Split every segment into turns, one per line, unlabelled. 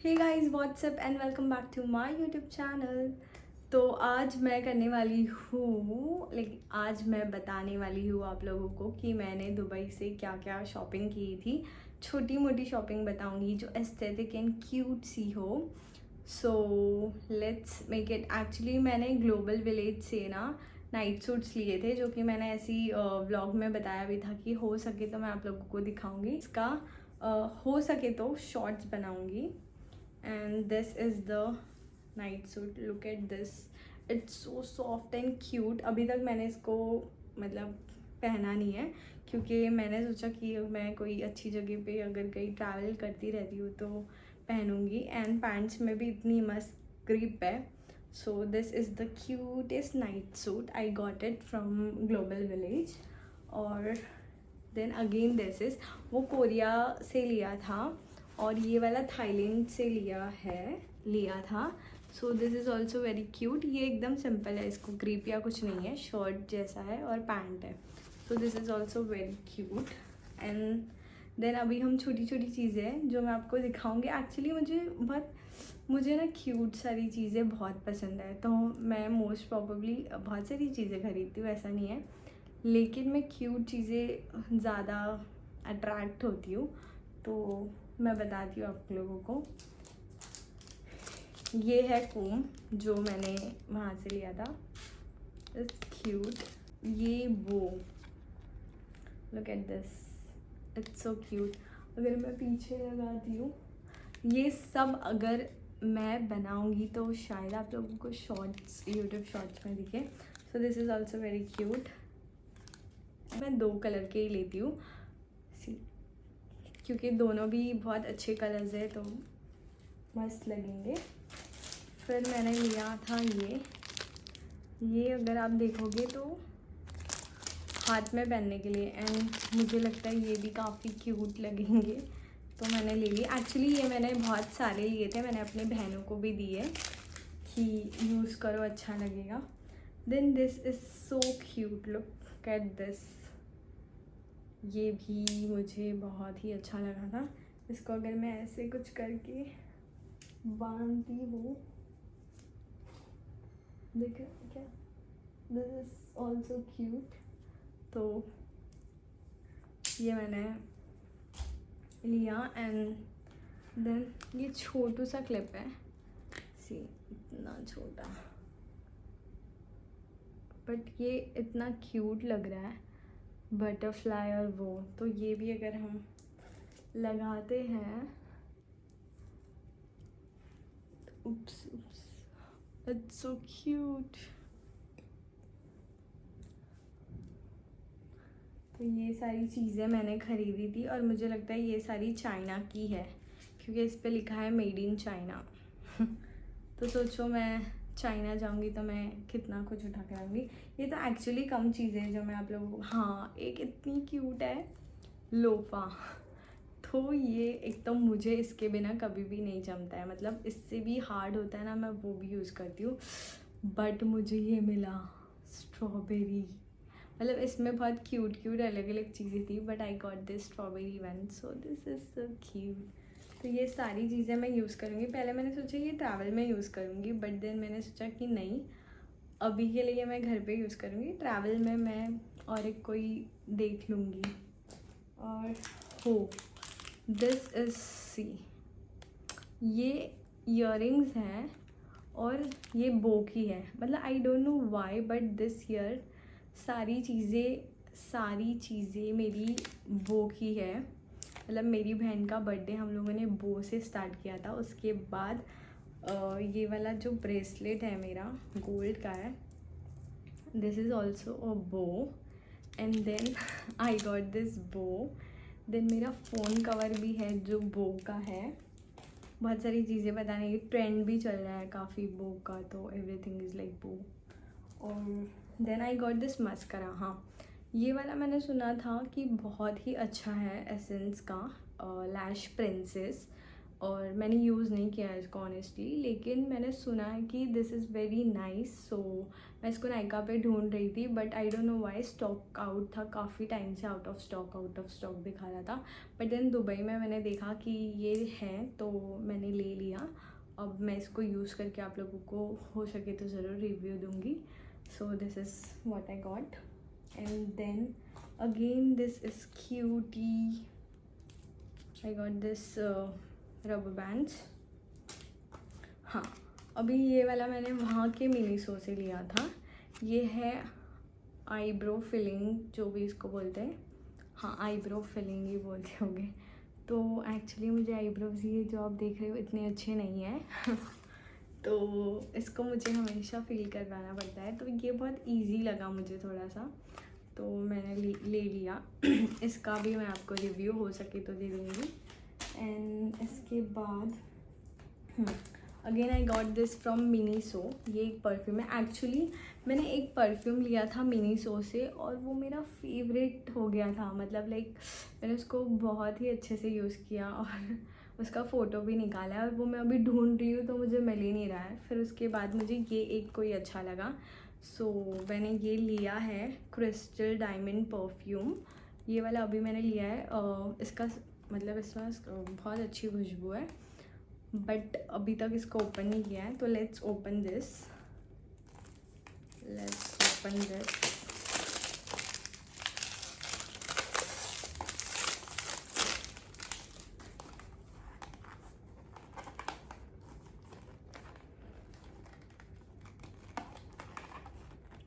Hey guys what's up and welcome back to my YouTube channel. तो आज मैं करने वाली हूँ आज मैं बताने वाली हूँ आप लोगों को कि मैंने दुबई से क्या क्या शॉपिंग की थी। छोटी मोटी शॉपिंग बताऊँगी जो एस्थेटिक एंड क्यूट सी हो। So let's make it. Actually मैंने ग्लोबल विलेज से ना नाइट सूट्स लिए थे, जो कि मैंने ऐसी व्लॉग में बताया भी था कि हो सके तो मैं आप लोगों को दिखाऊंगी। इसका हो सके तो शॉर्ट्स बनाऊंगी। And this is the night suit. Look at this, it's so soft and cute. अभी तक मैंने इसको मतलब पहना नहीं है, क्योंकि मैंने सोचा कि मैं कोई अच्छी जगह पे अगर कहीं ट्रैवल करती रहती हूँ तो पहनूंगी। एंड पैंट्स में भी इतनी मस्त ग्रिप है। So this is the cutest night suit. I got it from global village. और देन अगेन दिस इज़, वो कोरिया से लिया था और ये वाला थाईलैंड से लिया था। सो this is also very cute. ये एकदम सिंपल है, इसको ग्रीप या कुछ नहीं है, शर्ट जैसा है और पैंट है। So this is also very cute. And then अभी हम छोटी छोटी चीज़ें हैं जो मैं आपको दिखाऊंगी। एक्चुअली मुझे ना क्यूट सारी चीज़ें बहुत पसंद है, तो मैं मोस्ट प्रॉबली बहुत सारी चीज़ें खरीदती हूँ, ऐसा नहीं है, लेकिन मैं क्यूट चीज़ें ज़्यादा अट्रैक्ट होती हूँ। तो मैं बताती हूँ आप लोगों को। ये है कोम जो मैंने वहाँ से लिया था, इट्स क्यूट। ये वो, look at this, it's so cute. अगर मैं पीछे लगाती हूँ, ये सब अगर मैं बनाऊँगी तो शायद आप लोगों को शॉर्ट्स, यूट्यूब शॉर्ट्स में दिखे। सो this is also very cute. मैं 2 कलर के ही लेती हूँ क्योंकि दोनों भी बहुत अच्छे कलर्स है तो मस्त लगेंगे। फिर मैंने लिया था ये अगर आप देखोगे तो हाथ में पहनने के लिए, एंड मुझे लगता है ये भी काफ़ी क्यूट लगेंगे, तो मैंने ले ली। एक्चुअली ये मैंने बहुत सारे लिए थे, मैंने अपनी बहनों को भी दिए कि यूज़ करो, अच्छा लगेगा। Then this is so cute, look at this. ये भी मुझे बहुत ही अच्छा लगा था। इसको अगर मैं ऐसे कुछ करके बांधती हूँ, देखो क्या, दिस इज ऑल्सो क्यूट। तो ये मैंने लिया। एंड देन ये छोटू सा क्लिप है, सी इतना छोटा, बट ये इतना क्यूट लग रहा है, बटरफ्लाई और वो। तो ये भी अगर हम लगाते हैं, उप्स उप्स, इट्स सो क्यूट। तो ये सारी चीज़ें मैंने ख़रीदी थी और मुझे लगता है ये सारी चाइना की है, क्योंकि इस पे लिखा है मेड इन चाइना। तो सोचो मैं चाइना जाऊंगी तो मैं कितना कुछ उठा के आऊँगी। ये तो एक्चुअली कम चीज़ें हैं जो मैं आप लोगों को, हाँ एक इतनी क्यूट है लोफा। तो ये एक तो मुझे इसके बिना कभी भी नहीं जमता है, मतलब इससे भी हार्ड होता है ना, मैं वो भी यूज़ करती हूँ। बट मुझे ये मिला स्ट्रॉबेरी, मतलब इसमें बहुत क्यूट क्यूट अलग अलग चीज़ें थी, but I got this strawberry one. So this is so cute. तो ये सारी चीज़ें मैं यूज़ करूँगी। पहले मैंने सोचा ये ट्रैवल में यूज़ करूँगी, बट देन मैंने सोचा कि नहीं, अभी के लिए मैं घर पे यूज़ करूँगी, ट्रैवल में मैं और एक कोई देख लूँगी। और हो दिस इज़ सी, ये ईयरिंग्स हैं और ये बो की है। मतलब I don't know why, but this year सारी चीज़ें मेरी बो की है। मतलब मेरी बहन का बर्थडे हम लोगों ने बो से स्टार्ट किया था। उसके बाद ये वाला जो ब्रेसलेट है मेरा गोल्ड का है, this is also a bow. And then I got this bow. देन मेरा फ़ोन कवर भी है जो बो का है। बहुत सारी चीज़ें बताने की, ट्रेंड भी चल रहा है काफ़ी बो का, तो एवरीथिंग इज़ लाइक बो। और then I got this mascara. हाँ, ये वाला मैंने सुना था कि बहुत ही अच्छा है, एसेंस का लैश प्रिंसेस, और मैंने यूज़ नहीं किया है इसको ऑनेस्टली, लेकिन मैंने सुना है कि दिस इज़ वेरी नाइस। सो मैं इसको नायका पे ढूंढ रही थी, but I don't know why stock out था, काफ़ी टाइम से आउट ऑफ स्टॉक दिखा रहा था। बट देन दुबई में मैंने देखा कि ये है तो मैंने ले लिया। अब मैं इसको यूज़ करके आप लोगों को हो सके तो ज़रूर रिव्यू दूँगी। So this is what I got. And then again this is cutie, I got this rubber bands. हाँ, अभी ये वाला मैंने वहाँ के मिनीसो से लिया था। ये है आईब्रो फिलिंग, जो भी इसको बोलते हैं। हाँ, आईब्रो फिलिंग ही बोलते होंगे। तो एक्चुअली मुझे आईब्रोज ये जो आप देख रहे हो इतने अच्छे नहीं हैं तो इसको मुझे हमेशा फिल करवाना पड़ता है। तो ये बहुत इजी लगा मुझे थोड़ा सा, तो मैंने ले लिया इसका भी मैं आपको रिव्यू हो सके तो दे दूँगी। एंड इसके बाद again I got this from Miniso. ये एक परफ्यूम है। एक्चुअली मैंने एक परफ्यूम लिया था मिनीसो से और वो मेरा फेवरेट हो गया था। मतलब लाइक मैंने उसको बहुत ही अच्छे से यूज़ किया और उसका फ़ोटो भी निकाला है, और वो मैं अभी ढूंढ रही हूँ तो मुझे मिल ही नहीं रहा है। फिर उसके बाद मुझे ये एक कोई अच्छा लगा, सो मैंने ये लिया है क्रिस्टल डायमंड परफ्यूम। ये वाला अभी मैंने लिया है। इसका मतलब इसमें बहुत अच्छी खुशबू है, बट अभी तक इसको ओपन नहीं किया है। तो लेट्स ओपन दिस।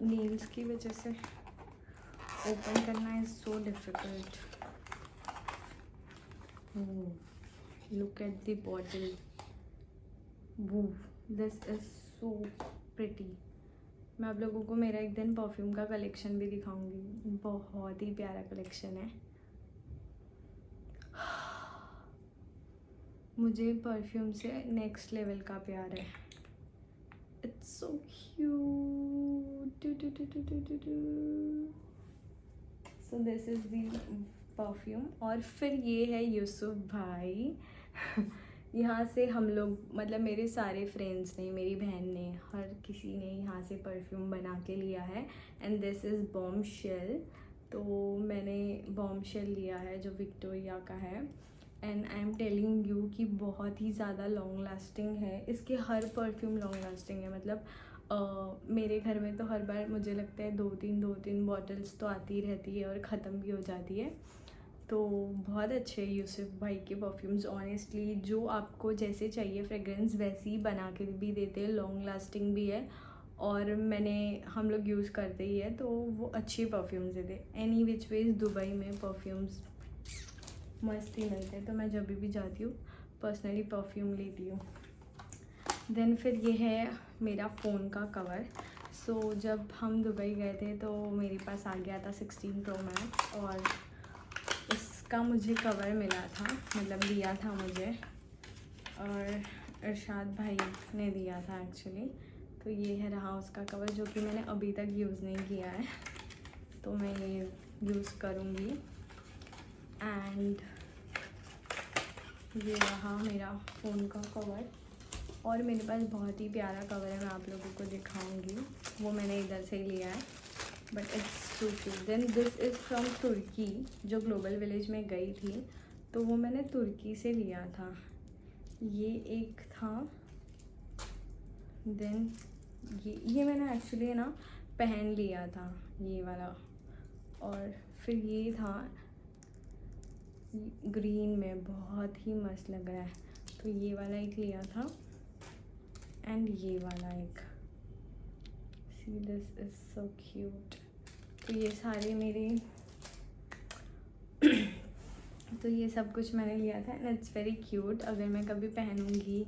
नील्स की वजह से ओपन करना is so difficult. Look at the bottle, this is so pretty. मैं आप लोगों को मेरा एक दिन परफ्यूम का कलेक्शन भी दिखाऊंगी, बहुत ही प्यारा कलेक्शन है। मुझे परफ्यूम से नेक्स्ट लेवल का प्यार है। It's so cute. So this is the perfume. और फिर ये है यूसुफ भाई यहाँ से हम लोग, मतलब मेरे सारे फ्रेंड्स ने, मेरी बहन ने, हर किसी ने यहाँ से परफ्यूम बना के लिया है। And this is bombshell. तो मैंने बॉम्बशेल लिया है जो विक्टोरिया का है। And I am telling you कि बहुत ही ज़्यादा लॉन्ग लास्टिंग है। इसके हर परफ्यूम लॉन्ग लास्टिंग है। मतलब मेरे घर में तो हर बार मुझे लगता है दो तीन बॉटल्स तो आती रहती है और ख़त्म भी हो जाती है। तो बहुत अच्छे यूसुफ भाई के परफ्यूम्स ऑनेस्टली, जो आपको जैसे चाहिए फ्रेगरेंस वैसी ही बना के भी देते हैं, लॉन्ग लास्टिंग भी है। और हम लोग यूज़ करते ही है, तो वो अच्छी परफ्यूम्स देते। एनी विच वेज दुबई में परफ्यूम्स मस्त ही मिलते हैं, तो मैं जब भी जाती हूँ पर्सनली परफ्यूम लेती हूँ। देन फिर ये है मेरा फ़ोन का कवर। सो जब हम दुबई गए थे तो मेरे पास आ गया था 16 Pro Max, और इसका मुझे कवर मिला था, मतलब दिया था मुझे, और इरशाद भाई ने दिया था एक्चुअली। तो ये है रहा उसका कवर, जो कि मैंने अभी तक यूज़ नहीं किया है, तो मैं ये यूज़ करूँगी। एंड ये रहा मेरा फ़ोन का कवर। और मेरे पास बहुत ही प्यारा कवर है, मैं आप लोगों को दिखाऊंगी। वो मैंने इधर से ही लिया है, but it's so cute. Then this is from Turkey, जो ग्लोबल विलेज में गई थी तो वो मैंने तुर्की से लिया था। ये एक था। देन ये मैंने एक्चुअली ना पहन लिया था, ये वाला। और फिर ये था ग्रीन में, बहुत ही मस्त लग रहा है, तो ये वाला एक लिया था। एंड ये वाला एक, see this is so cute. तो ये सारे मेरे तो ये सब कुछ मैंने लिया था, एंड इट्स वेरी क्यूट। अगर मैं कभी पहनूंगी,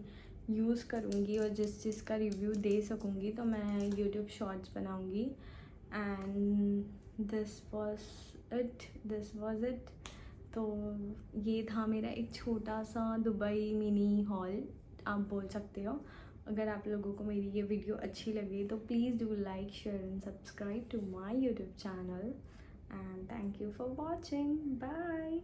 यूज़ करूँगी और जिस चीज़ का रिव्यू दे सकूँगी तो मैं यूट्यूब शॉर्ट्स बनाऊँगी। And this was it. तो ये था मेरा एक छोटा सा दुबई मिनी हॉल, आप बोल सकते हो। अगर आप लोगों को मेरी ये वीडियो अच्छी लगी तो please do like, share and subscribe to my YouTube channel. And thank you for watching. Bye.